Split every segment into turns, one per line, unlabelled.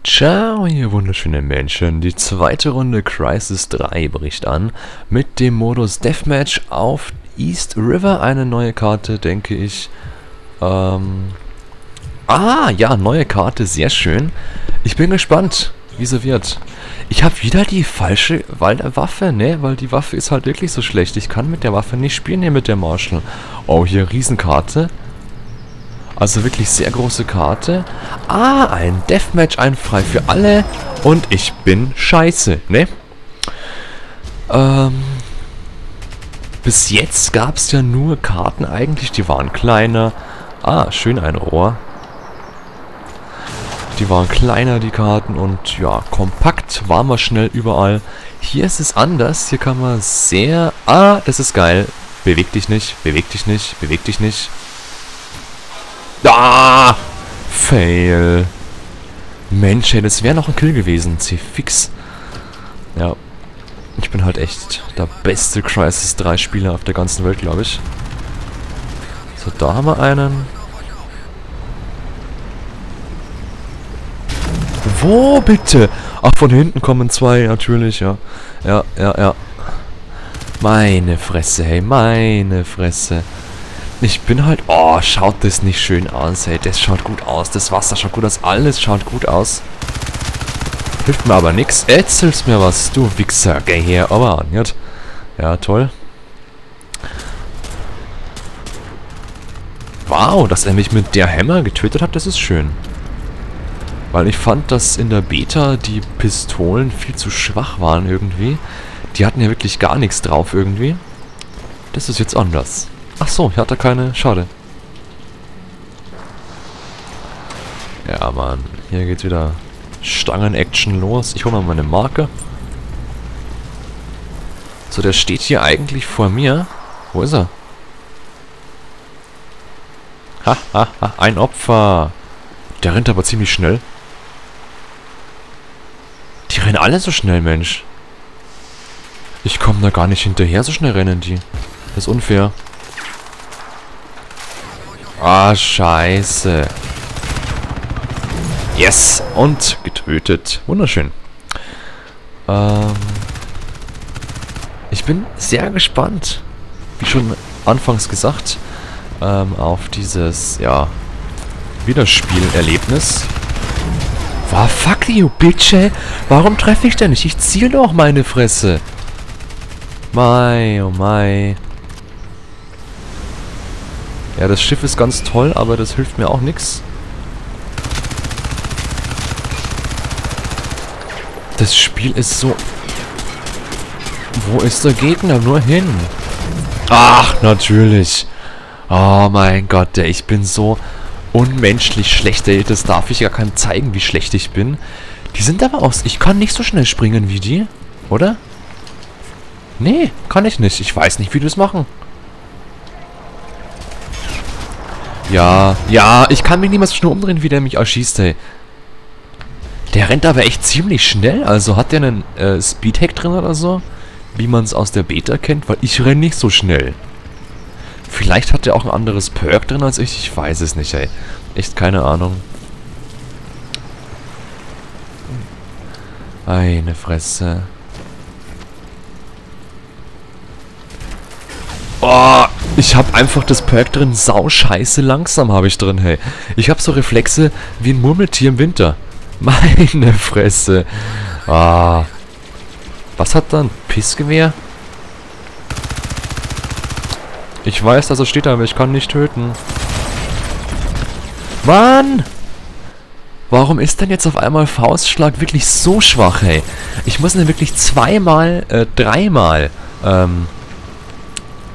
Ciao, ihr wunderschönen Menschen. Die zweite Runde Crysis 3 bricht an mit dem Modus Deathmatch auf East River. Eine neue Karte, denke ich. Ja, neue Karte, sehr schön. Ich bin gespannt, wie sie wird. Ich habe wieder die falsche Waffe, ne? Weil die Waffe ist halt wirklich so schlecht. Ich kann mit der Waffe nicht spielen, hier mit der Marshall. Oh, hier Riesenkarte. Also wirklich sehr große Karte. Ein Deathmatch, ein frei für alle. Und ich bin scheiße, ne? Bis jetzt gab es ja nur Karten eigentlich, die waren kleiner. Schön ein Rohr. Die waren kleiner, die Karten, und ja, kompakt, waren wir schnell überall. Hier ist es anders, hier kann man sehr... das ist geil. Beweg dich nicht, beweg dich nicht, beweg dich nicht. Fail. Mensch, ey, das wäre noch ein Kill gewesen. C-Fix. Ja. Ich bin halt echt der beste Crysis 3 Spieler auf der ganzen Welt, glaube ich. So, da haben wir einen. Wo bitte? Ach, von hinten kommen zwei, natürlich, ja. Ja. Meine Fresse, hey, meine Fresse. Ich bin halt... Oh, schaut das nicht schön aus, ey. Das schaut gut aus. Das Wasser schaut gut aus. Alles schaut gut aus. Hilft mir aber nix. Erzählst mir was, du Wichser. Geh her, aber an. Ja, toll. Wow, dass er mich mit der Hammer getötet hat, das ist schön. Weil ich fand, dass in der Beta die Pistolen viel zu schwach waren irgendwie. Die hatten ja wirklich gar nichts drauf irgendwie. Das ist jetzt anders. Ach so, ich hatte keine. Schade. Ja, Mann. Hier geht's wieder Stangen-Action los. Ich hole mal meine Marke. So, der steht hier eigentlich vor mir. Wo ist er? Ein Opfer. Der rennt aber ziemlich schnell. Die rennen alle so schnell, Mensch. Ich komme da gar nicht hinterher, so schnell rennen die. Das ist unfair. Scheiße. Yes. Und getötet. Wunderschön. Ich bin sehr gespannt, wie schon anfangs gesagt, auf dieses, ja, Wiederspielerlebnis. Fuck you, bitch, ey. Warum treffe ich denn nicht? Ich ziele doch, meine Fresse. Mai, oh mai. Ja, das Schiff ist ganz toll, aber das hilft mir auch nichts. Das Spiel ist so... Wo ist der Gegner? Nur hin. Ach, natürlich. Oh mein Gott, ey, ich bin so unmenschlich schlecht, ey. Das darf ich gar keinem zeigen, wie schlecht ich bin. Die sind aber aus... Ich kann nicht so schnell springen wie die, oder? Nee, kann ich nicht. Ich weiß nicht, wie die das machen. Ja, ich kann mich niemals so schnell umdrehen, wie der mich erschießt, ey. Der rennt aber echt ziemlich schnell. Also hat der einen Speedhack drin oder so? Wie man es aus der Beta kennt, weil ich renne nicht so schnell. Vielleicht hat der auch ein anderes Perk drin als ich. Ich weiß es nicht, ey. Echt keine Ahnung. Eine Fresse. Ich habe einfach das Perk drin, sau scheiße langsam habe ich drin, hey. Ich habe so Reflexe wie ein Murmeltier im Winter. Meine Fresse. Was hat da ein Pissgewehr? Ich weiß, dass er steht, aber ich kann nicht töten. Mann! Warum ist denn jetzt auf einmal Faustschlag wirklich so schwach, hey? Ich muss ihn wirklich dreimal,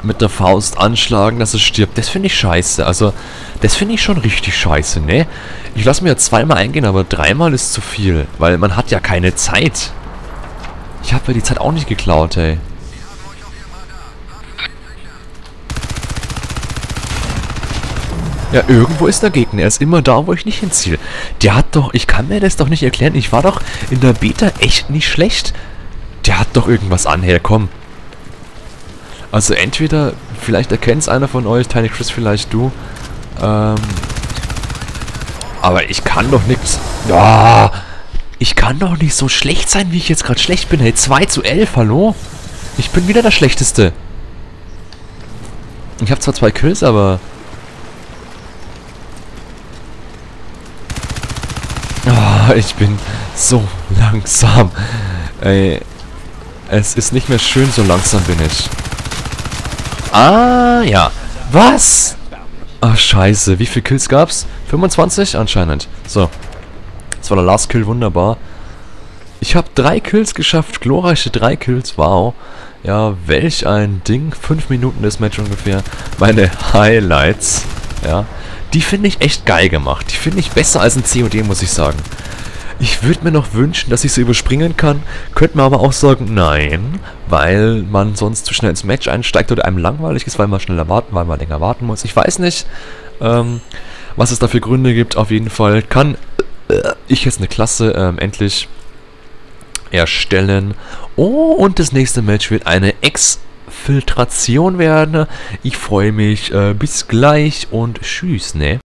mit der Faust anschlagen, dass es stirbt. Das finde ich scheiße. Also, das finde ich schon richtig scheiße, ne? Ich lasse mir ja zweimal eingehen, aber dreimal ist zu viel. Weil man hat ja keine Zeit. Ich habe ja die Zeit auch nicht geklaut, ey. Ja, irgendwo ist der Gegner. Er ist immer da, wo ich nicht hinziehe. Der hat doch... Ich kann mir das doch nicht erklären. Ich war doch in der Beta echt nicht schlecht. Der hat doch irgendwas an. Hey, komm. Also entweder, vielleicht erkennt es einer von euch, Tiny Chris, vielleicht du. Aber ich kann doch nichts. Ich kann doch nicht so schlecht sein, wie ich jetzt gerade schlecht bin. Hey, 2:11, hallo? Ich bin wieder der Schlechteste. Ich habe zwar 2 Kills, aber... Oh, ich bin so langsam. Ey, es ist nicht mehr schön, so langsam bin ich. Ah, ja. Was? Ach, scheiße. Wie viele Kills gab's? 25? Anscheinend. So. Das war der Last Kill, wunderbar. Ich habe 3 Kills geschafft. Glorreiche 3 Kills, wow. Ja, welch ein Ding. 5 Minuten das Match ungefähr. Meine Highlights, ja. Die finde ich echt geil gemacht. Die finde ich besser als ein COD, muss ich sagen. Ich würde mir noch wünschen, dass ich sie überspringen kann. Könnte mir aber auch sagen, nein. Weil man sonst zu schnell ins Match einsteigt oder einem langweilig ist, weil man schneller warten, weil man länger warten muss. Ich weiß nicht, was es da für Gründe gibt. Auf jeden Fall kann ich jetzt eine Klasse endlich erstellen. Oh, und das nächste Match wird eine Exfiltration werden. Ich freue mich. Bis gleich und tschüss, ne?